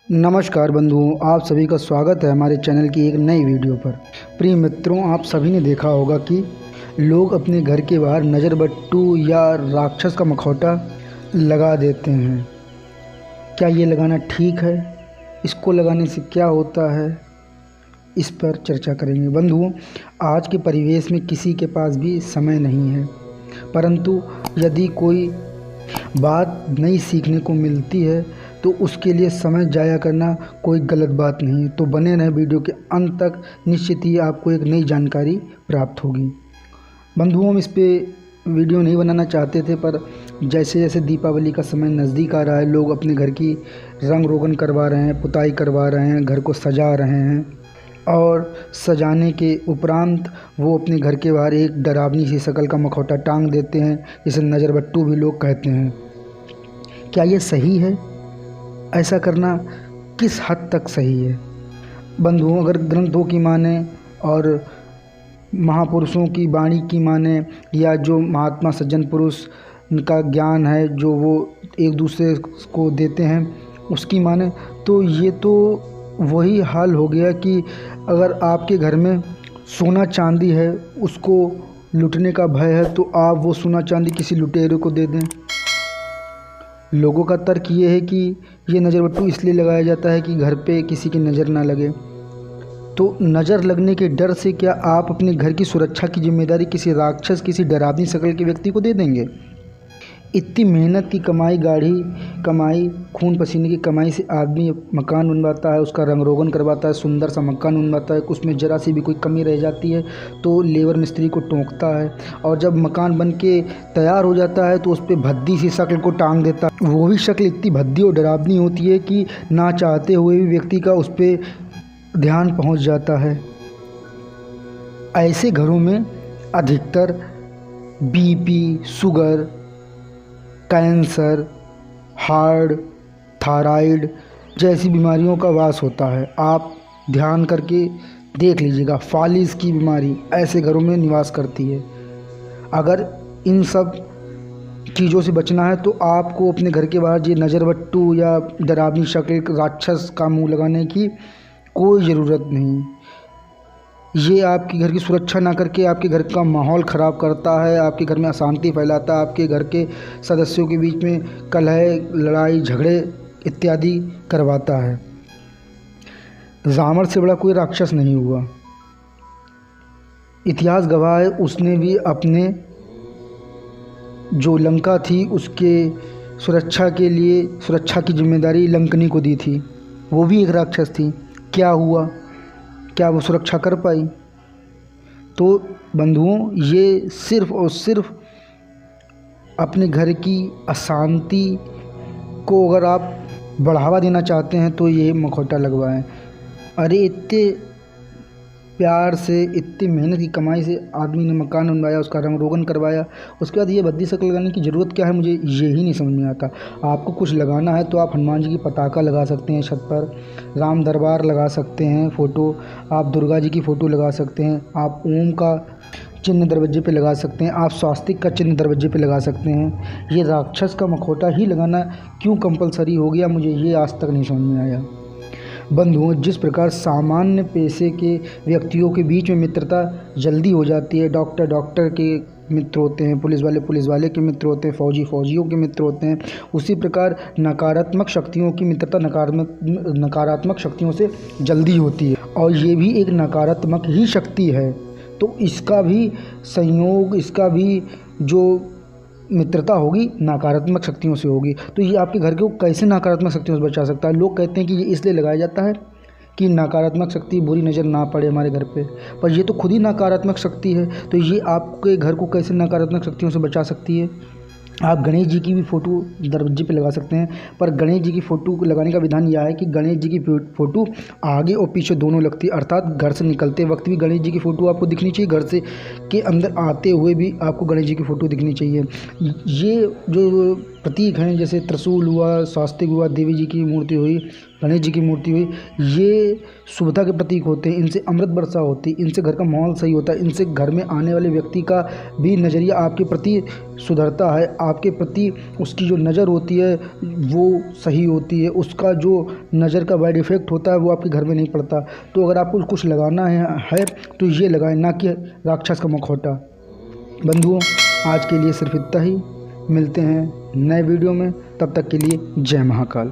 नमस्कार बंधुओं, आप सभी का स्वागत है हमारे चैनल की एक नई वीडियो पर। प्रिय मित्रों, आप सभी ने देखा होगा कि लोग अपने घर के बाहर नज़रबट्टू या राक्षस का मखौटा लगा देते हैं। क्या ये लगाना ठीक है? इसको लगाने से क्या होता है? इस पर चर्चा करेंगे। बंधुओं, आज के परिवेश में किसी के पास भी समय नहीं है, परंतु यदि कोई बात नई सीखने को मिलती है तो उसके लिए समय जाया करना कोई गलत बात नहीं है। तो बने रहें वीडियो के अंत तक, निश्चित ही आपको एक नई जानकारी प्राप्त होगी। बंधुओं, हम इस पे वीडियो नहीं बनाना चाहते थे, पर जैसे जैसे दीपावली का समय नज़दीक आ रहा है, लोग अपने घर की रंग रोगन करवा रहे हैं, पुताई करवा रहे हैं, घर को सजा रहे हैं और सजाने के उपरांत वो अपने घर के बाहर एक डरावनी सी शक्ल का मखौटा टांग देते हैं, जिसे नज़रबट्टू भी लोग कहते हैं। क्या ये सही है? ऐसा करना किस हद तक सही है? बंधुओं, अगर ग्रंथों की माने और महापुरुषों की वाणी की माने, या जो महात्मा सज्जन पुरुष का ज्ञान है जो वो एक दूसरे को देते हैं उसकी माने, तो ये तो वही हाल हो गया कि अगर आपके घर में सोना चांदी है, उसको लूटने का भय है, तो आप वो सोना चांदी किसी लुटेरे को दे दें। लोगों का तर्क ये है कि ये नज़रबट्टू इसलिए लगाया जाता है कि घर पे किसी की नज़र ना लगे। तो नज़र लगने के डर से क्या आप अपने घर की सुरक्षा की जिम्मेदारी किसी राक्षस, किसी डरावनी शक्ल के व्यक्ति को दे देंगे? इतनी मेहनत की कमाई, गाढ़ी कमाई, खून पसीने की कमाई से आदमी मकान बनवाता है, उसका रंग रोगन करवाता है, सुंदर सा मकान बनवाता है। उसमें ज़रा सी भी कोई कमी रह जाती है तो लेबर मिस्त्री को टोकता है, और जब मकान बन के तैयार हो जाता है तो उस पर भद्दी सी शक्ल को टांग देता है। वो भी शक्ल इतनी भद्दी और डरावनी होती है कि ना चाहते हुए भी व्यक्ति का उस पर ध्यान पहुँच जाता है। ऐसे घरों में अधिकतर BP, sugar, cancer, heart, thyroid जैसी बीमारियों का वास होता है। आप ध्यान करके देख लीजिएगा, फालिस की बीमारी ऐसे घरों में निवास करती है। अगर इन सब चीज़ों से बचना है तो आपको अपने घर के बाहर ये नज़रबट्टू या डरावनी शक्ल राक्षस का मुंह लगाने की कोई ज़रूरत नहीं। ये आपके घर की सुरक्षा ना करके आपके घर का माहौल ख़राब करता है, आपके घर में अशांति फैलाता है, आपके घर के सदस्यों के बीच में कलह, लड़ाई झगड़े इत्यादि करवाता है। रावण से बड़ा कोई राक्षस नहीं हुआ। इतिहास गवाह है, उसने भी अपने जो लंका थी उसके सुरक्षा के लिए सुरक्षा की जिम्मेदारी लंकनी को दी थी। वो भी एक राक्षस थी। क्या हुआ? क्या वो सुरक्षा कर पाई? तो बंधुओं, ये सिर्फ़ और सिर्फ अपने घर की अशांति को अगर आप बढ़ावा देना चाहते हैं तो ये मखौटा लगवाएं। अरे इतने प्यार से, इतनी मेहनत की कमाई से आदमी ने मकान बनवाया, उसका रंग रोगन करवाया, उसके बाद ये भद्दी शक्ल लगाने की ज़रूरत क्या है? मुझे ये ही नहीं समझ में आता। आपको कुछ लगाना है तो आप हनुमान जी की पताका लगा सकते हैं छत पर, राम दरबार लगा सकते हैं फ़ोटो, आप दुर्गा जी की फ़ोटो लगा सकते हैं, आप ओम का चिन्ह दरवाजे पे लगा सकते हैं, आप स्वास्तिक का चिन्ह दरवाजे पे लगा सकते हैं। ये राक्षस का मखौटा ही लगाना क्यों कंपलसरी हो गया, मुझे ये आज तक नहीं समझ में आया। बंधुओं, जिस प्रकार सामान्य पेशे के व्यक्तियों के बीच में मित्रता जल्दी हो जाती है, डॉक्टर के मित्र होते हैं, पुलिस वाले के मित्र होते हैं, फौजियों के मित्र होते हैं, उसी प्रकार नकारात्मक शक्तियों की मित्रता नकारात्मक शक्तियों से जल्दी होती है। और ये भी एक नकारात्मक ही शक्ति है, तो इसका भी संयोग, इसका भी जो मित्रता होगी नकारात्मक शक्तियों से होगी। तो ये आपके घर को कैसे नकारात्मक शक्तियों से बचा सकता है? लोग कहते हैं कि ये इसलिए लगाया जाता है कि नकारात्मक शक्ति, बुरी नज़र ना पड़े हमारे घर पे, पर ये तो खुद ही नकारात्मक शक्ति है। तो ये आपके घर को कैसे नकारात्मक शक्तियों से बचा सकती है? आप गणेश जी की भी फ़ोटो दरवाजे पे लगा सकते हैं, पर गणेश जी की फ़ोटो लगाने का विधान यह है कि गणेश जी की फ़ोटो आगे और पीछे दोनों लगती है, अर्थात घर से निकलते वक्त भी गणेश जी की फ़ोटो आपको दिखनी चाहिए, घर से के अंदर आते हुए भी आपको गणेश जी की फ़ोटो दिखनी चाहिए। ये जो प्रतीक हैं, जैसे त्रिशूल हुआ, स्वास्तिक हुआ, देवी जी की मूर्ति हुई, गणेश जी की मूर्ति हुई, ये शुभता के प्रतीक होते हैं। इनसे अमृत वर्षा होती है, इनसे घर का माहौल सही होता है, इनसे घर में आने वाले व्यक्ति का भी नज़रिया आपके प्रति सुधरता है, आपके प्रति उसकी जो नज़र होती है वो सही होती है, उसका जो नज़र का बैड इफ़ेक्ट होता है वो आपके घर में नहीं पड़ता। तो अगर आपको कुछ लगाना है तो ये लगाएं, ना कि राक्षस का मुखौटा। बंधुओं, आज के लिए सिर्फ इतना ही। मिलते हैं नए वीडियो में, तब तक के लिए जय महाकाल।